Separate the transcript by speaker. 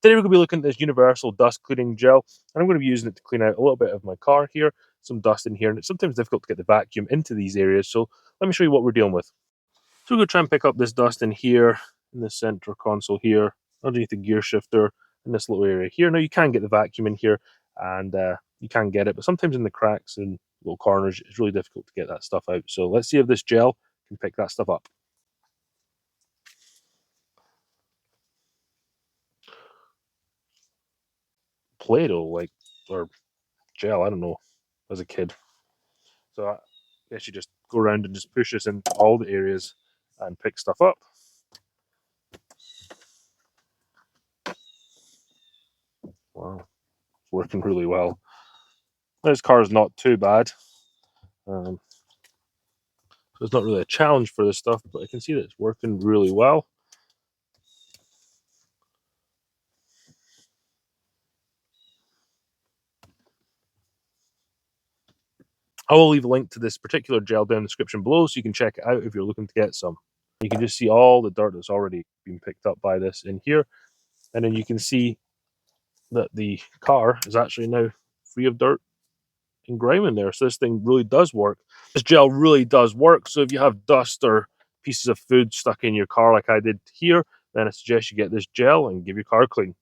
Speaker 1: Today we're going to be looking at this universal dust cleaning gel, and I'm going to be using it to clean out a little bit of my car here, some dust in here, and it's sometimes difficult to get the vacuum into these areas, so let me show you what we're dealing with. So we're going to try and pick up this dust in here, in the center console here, underneath the gear shifter, in this little area here. Now you can get the vacuum in here, and you can get it, but sometimes in the cracks and little corners, it's really difficult to get that stuff out. So let's see if this gel can pick that stuff up. Play-Doh, like, or gel, I don't know, as a kid. So I guess you just go around and just push this into all the areas and pick stuff up. Wow, it's working really well. This car is not too bad. So it's not really a challenge for this stuff, but I can see that it's working really well. I will leave a link to this particular gel down in the description below so you can check it out if you're looking to get some. You can just see all the dirt that's already been picked up by this in here. And then you can see that the car is actually now free of dirt and grime in there. So this thing really does work. This gel really does work. So if you have dust or pieces of food stuck in your car like I did here, then I suggest you get this gel and give your car a clean.